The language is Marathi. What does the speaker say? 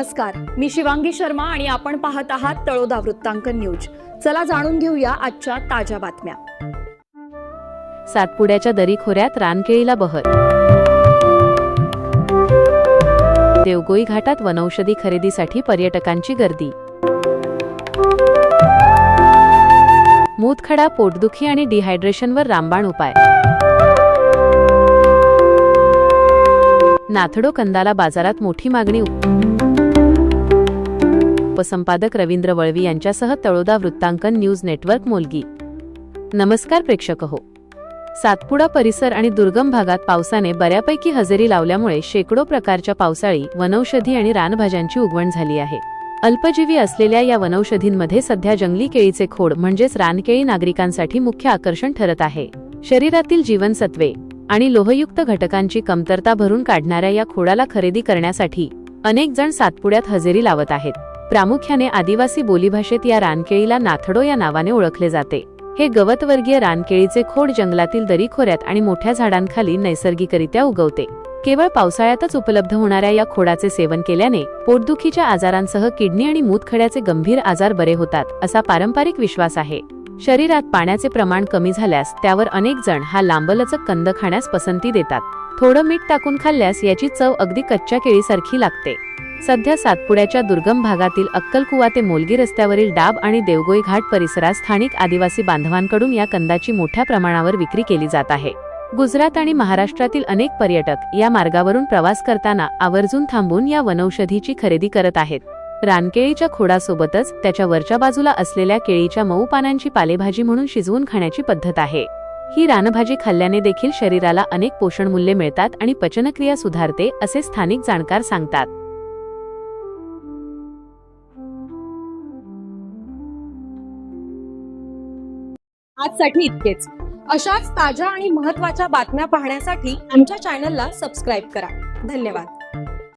नमस्कार, मी शिवांगी शर्मा आणि आपण पाहत आहात तळोदा वृत्तांकन न्यूज। चला जाणून घेऊया आजच्या ताज्या बातम्या। सातपुड्याच्या दरीखोऱ्यात रानकेळीला बहर। देवगोई घाटात वनौषधी खरेदीसाठी पर्यटकांची गर्दी। मूतखडा, पोटदुखी आणि डिहायड्रेशनवर रामबाण उपाय। नाथडो कंदाला बाजारात मोठी मागणी। उपसंपादक रवींद्र वळवी यांच्यासह तळोदा वृत्तांकन न्यूज नेटवर्क मोलगी। नमस्कार प्रेक्षक हो। सातपुडा परिसर आणि दुर्गम भागात पावसाने बऱ्यापैकी हजेरी लावल्यामुळे शेकडो प्रकारच्या पावसाळी, वनौषधी आणि रानभाज्यांची उगवण झाली आहे। अल्पजीवी असलेल्या या वनौषधींमध्ये सध्या जंगली केळीचे खोड म्हणजेच रानकेळी नागरिकांसाठी मुख्य आकर्षण ठरत आहे। शरीरातील जीवनसत्वे आणि लोहयुक्त घटकांची कमतरता भरून काढणाऱ्या या खोडाला खरेदी करण्यासाठी अनेक जण सातपुड्यात हजेरी लावत आहेत। प्रामुख्याने आदिवासी बोलीभाषेत या रानकेळीला नाथडो या नावाने ओळखले जाते। हे गवतवर्गीय रानकेळीचे खोड जंगलातील दरीखोऱ्यात आणि मोठ्या झाडांखाली नैसर्गिकरित्या उगवते। केवळ पावसाळ्यातच उपलब्ध होणाऱ्या या खोडाचे सेवन केल्याने पोटदुखीच्या आजारांसह किडनी आणि मूतखड्याचे गंभीर आजार बरे होतात, असा पारंपरिक विश्वास आहे। शरीरात पाण्याचे प्रमाण कमी झाल्यास त्यावर अनेक जण हा लांबलचक कंद खाण्यास पसंती देतात। थोडं मीठ टाकून खाल्ल्यास याची चव अगदी कच्च्या केळीसारखी लागते। सध्या सातपुड्याच्या दुर्गम भागातील अक्कलकुवा ते मोलगी रस्त्यावरील डाब आणि देवगोई घाट परिसरात स्थानिक आदिवासी बांधवांकडून या कंदाची मोठ्या प्रमाणावर विक्री केली जात आहे। गुजरात आणि महाराष्ट्रातील अनेक पर्यटक या मार्गावरून प्रवास करताना आवर्जून थांबून या वनौषधीची खरेदी करत आहेत। रानकेळीच्या खोडासोबतच त्याच्या वरच्या बाजूला असलेल्या केळीच्या मऊ पानांची पालेभाजी म्हणून शिजवून खाण्याची पद्धत आहे। ही रानभाजी खाल्ल्याने देखील शरीराला अनेक पोषण मूल्ये मिळतात आणि पचनक्रिया सुधारते, असे स्थानिक जाणकार सांगतात। आजसाठी इतकेच। अशाच ताज्या आणि महत्त्वाच्या बातम्या पाहण्यासाठी आमच्या चॅनलला सबस्क्राइब करा। धन्यवाद।